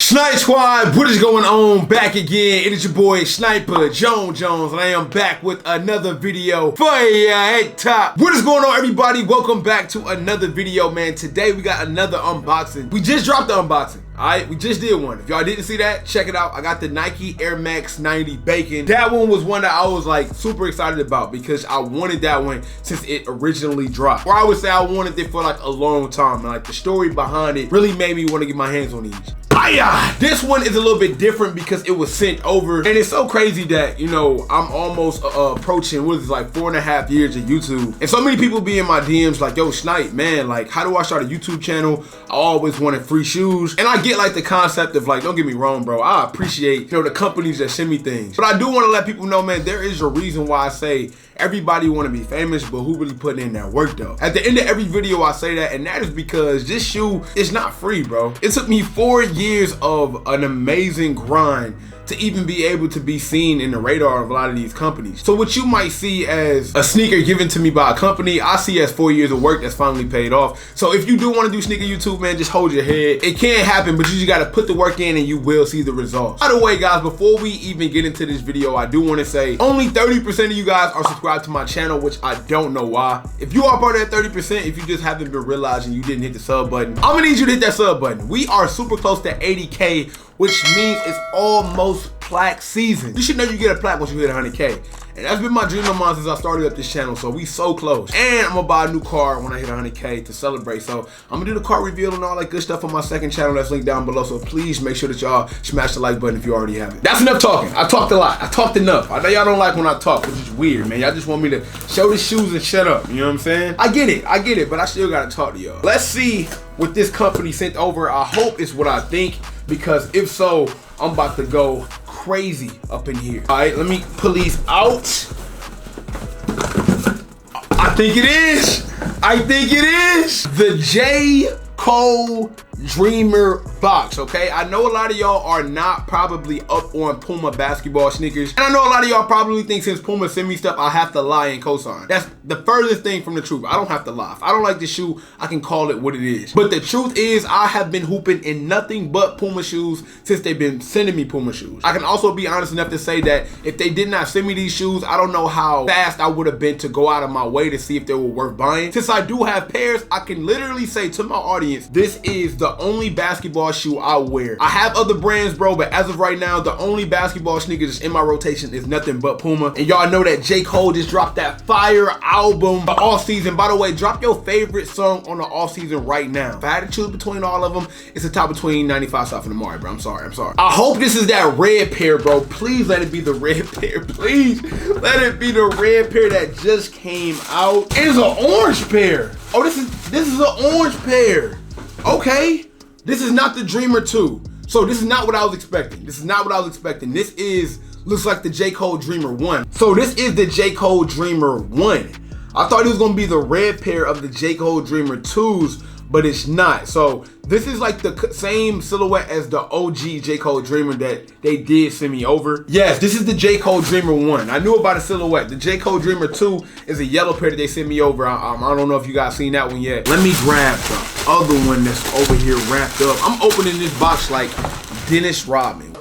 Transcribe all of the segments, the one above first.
Snipe Squad, what is going on? Back again. It is your boy Sniper Jones, and I am back with another video for head top. What is going on, everybody? Welcome back to another video, man. Today we got another unboxing. We just dropped the unboxing. Alright, we just did one. If y'all didn't see that, check it out. I got the Nike Air Max 90 Bacon. That one was one that I was like super excited about because I wanted that one since it originally dropped. Or I would say I wanted it for like a long time. And like the story behind it really made me want to get my hands on these. This one is a little bit different because it was sent over, and it's so crazy that, you know, I'm almost approaching, what is it, like 4.5 years of YouTube, and so many people be in my DMs like, yo, Snipe, man, like, how do I start a YouTube channel? I always wanted free shoes, and I get like the concept of like, don't get me wrong, bro, I appreciate, you know, the companies that send me things, but I do want to let people know, man, there is a reason why I say everybody want to be famous, but who really putting in that work though? At the end of every video I say that, and that is because this shoe is not free, bro. It took me 4 years of an amazing grind to even be able to be seen in the radar of a lot of these companies. So what you might see as a sneaker given to me by a company, I see as 4 years of work that's finally paid off. So if you do want to do sneaker YouTube, man, just hold your head. It can happen, but you just got to put the work in and you will see the results. By the way, guys, before we even get into this video, I do want to say only 30% of you guys are subscribed to my channel, which I don't know why. If you are part of that 30%, if you just haven't been realizing you didn't hit the sub button, I'm gonna need you to hit that sub button. We are super close to 80K, which means it's almost plaque season. You should know you get a plaque once you hit 100K. And that's been my dream of mine since I started up this channel, so we so close. And I'm gonna buy a new car when I hit 100K to celebrate. So I'm gonna do the car reveal and all that good stuff on my second channel that's linked down below. So please make sure that y'all smash the like button if you already have it. That's enough talking. I talked a lot. I talked enough. I know y'all don't like when I talk, which is weird, man. Y'all just want me to show the shoes and shut up. You know what I'm saying? I get it, but I still gotta talk to y'all. Let's see what this company sent over. I hope it's what I think, because if so, I'm about to go crazy up in here. All right, let me pull these out. I think it is. The J. Cole Dreamer box, okay? I know a lot of y'all are not probably up on Puma basketball sneakers, and I know a lot of y'all probably think since Puma send me stuff, I have to lie and cosign. That's the furthest thing from the truth. I don't have to lie. If I don't like the shoe, I can call it what it is. But the truth is, I have been hooping in nothing but Puma shoes since they've been sending me Puma shoes. I can also be honest enough to say that if they did not send me these shoes, I don't know how fast I would have been to go out of my way to see if they were worth buying. Since I do have pairs, I can literally say to my audience, this is the only basketball shoe I wear. I have other brands, bro, but as of right now, the only basketball sneaker that's in my rotation is nothing but Puma. And y'all know that J. Cole just dropped that fire album for off season. By the way, drop your favorite song on the off season right now. If I had to choose between all of them, it's a tie between 95 South and Amari, bro. I'm sorry. I hope this is that red pair, bro. Please let it be the red pair. Please let it be the red pair that just came out. It is an orange pair. Oh, this is an orange pair. Okay. This is not the Dreamer 2. So this is not what I was expecting. This looks like the J. Cole Dreamer 1. So this is the J. Cole Dreamer 1. I thought it was gonna be the red pair of the J. Cole Dreamer 2s, but it's not. So this is like the same silhouette as the OG J. Cole Dreamer that they did send me over. Yes, this is the J. Cole Dreamer 1. I knew about a silhouette. The J. Cole Dreamer 2 is a yellow pair that they sent me over. I don't know if you guys seen that one yet. Let me grab the other one that's over here wrapped up. I'm opening this box like Dennis Rodman.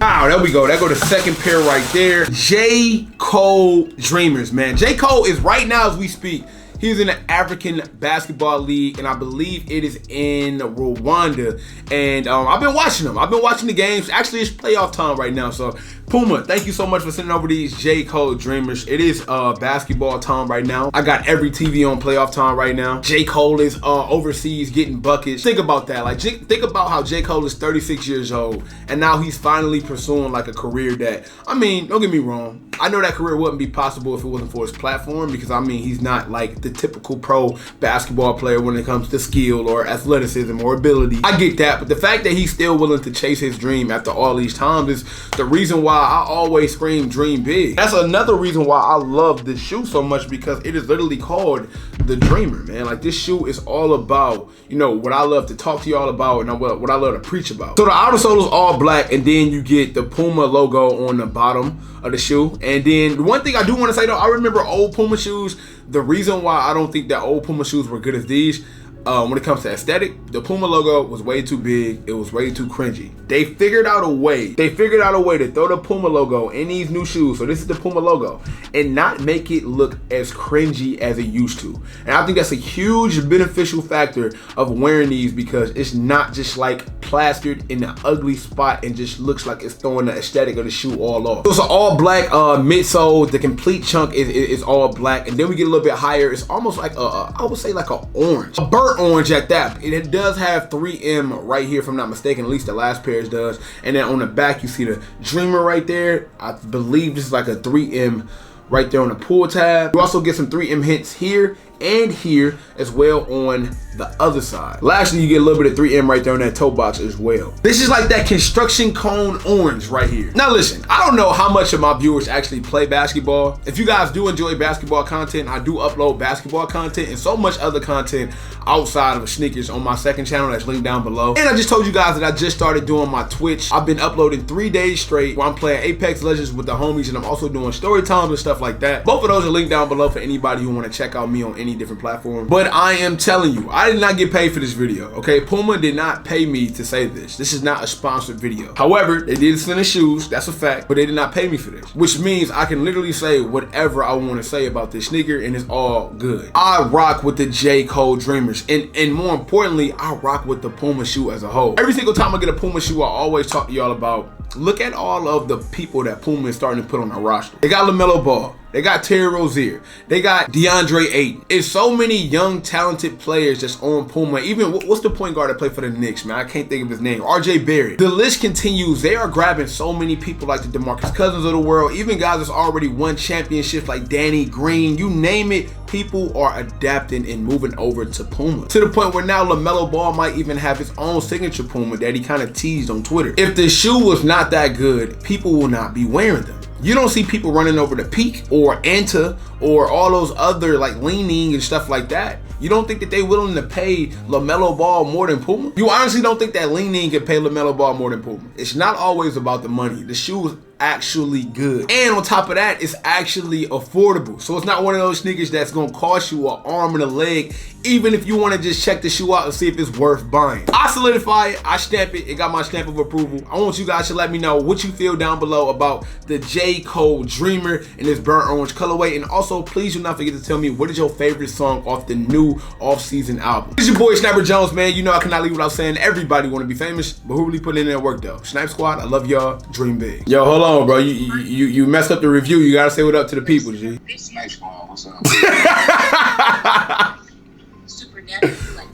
Wow, there we go. There go the second pair right there. J. Cole Dreamers, man. J. Cole is right now as we speak, he's in the African Basketball League, and I believe it is in Rwanda. And I've been watching them. I've been watching the games. Actually, it's playoff time right now. So Puma, thank you so much for sending over these J. Cole Dreamers. It is basketball time right now. I got every TV on playoff time right now. J. Cole is overseas getting buckets. Think about that. Like, think about how J. Cole is 36 years old, and now he's finally pursuing like a career that, I mean, don't get me wrong, I know that career wouldn't be possible if it wasn't for his platform, because I mean, he's not like the typical pro basketball player when it comes to skill or athleticism or ability. I get that, but the fact that he's still willing to chase his dream after all these times is the reason why I always scream dream big. That's another reason why I love this shoe so much, because it is literally called the Dreamer, man. Like, this shoe is all about, you know, what I love to talk to y'all about and what I love to preach about. So the outer sole is all black, and then you get the Puma logo on the bottom of the shoe. And then the one thing I do want to say though, I remember old Puma shoes. The reason why I don't think that old Puma shoes were good as these, when it comes to aesthetic, the Puma logo was way too big. It was way too cringy. They figured out a way. They figured out a way to throw the Puma logo in these new shoes. So this is the Puma logo, and not make it look as cringy as it used to. And I think that's a huge beneficial factor of wearing these, because it's not just like plastered in an ugly spot and just looks like it's throwing the aesthetic of the shoe all off. So it's an all black midsole. The complete chunk is all black, and then we get a little bit higher. It's almost like I would say like an orange, a burnt orange at that. And it does have 3M right here, if I'm not mistaken. At least the last pair does. And then on the back, you see the Dreamer right there. I believe this is like a 3M right there on the pull tab. You also get some 3M hints here and here as well on the other side. Lastly, you get a little bit of 3M right there on that toe box as well. This is like that construction cone orange right here. Now listen, I don't know how much of my viewers actually play basketball. If you guys do enjoy basketball content, I do upload basketball content and so much other content outside of sneakers on my second channel that's linked down below. And I just told you guys that I just started doing my Twitch. I've been uploading 3 days straight where I'm playing Apex Legends with the homies, and I'm also doing story times and stuff like that. Both of those are linked down below for anybody who want to check out me on any different platform. But I am telling you, I did not get paid for this video, okay? Puma did not pay me to say this. This is not a sponsored video. However, they did send us shoes, that's a fact, but they did not pay me for this, which means I can literally say whatever I want to say about this sneaker and it's all good. I rock with the J. Cole Dreamers, and more importantly, I rock with the Puma shoe as a whole. Every single time I get a Puma shoe, I always talk to y'all about, look at all of the people that Puma is starting to put on their roster. They got LaMelo Ball. They got Terry Rozier. They got DeAndre Ayton. It's so many young, talented players that's on Puma. Even, what's the point guard that played for the Knicks, man? I can't think of his name. RJ Barrett. The list continues. They are grabbing so many people like the DeMarcus Cousins of the world. Even guys that's already won championships like Danny Green. You name it. People are adapting and moving over to Puma. To the point where now LaMelo Ball might even have his own signature Puma that he kind of teased on Twitter. If the shoe was not that good, people will not be wearing them. You don't see people running over the Peak or Anta or all those other like Leaning and stuff like that. You don't think that they willing to pay LaMelo Ball more than Puma? You honestly don't think that Leaning can pay LaMelo Ball more than Puma? It's not always about the money. The shoe is actually good, and on top of that, it's actually affordable. So it's not one of those sneakers that's gonna cost you an arm and a leg, even if you want to just check the shoe out and see if it's worth buying. I solidify it, I stamp it, it got my stamp of approval. I want you guys to let me know what you feel down below about the J. Cole Dreamer in this burnt orange colorway, and also please do not forget to tell me what is your favorite song off the new off-season album. This is your boy Sniper Jones, man. You know I cannot leave without saying everybody want to be famous, but who really put in that work though? Snipe Squad, I love y'all. Dream big. Yo, hold on, bro. You messed up the review. You gotta say what up to the people, G. Snipe Squad, what's up?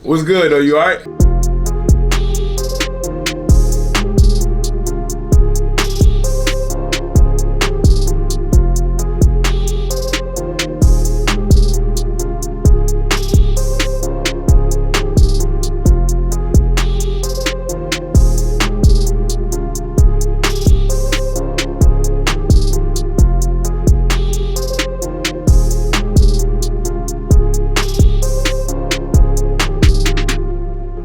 What's good though? You alright?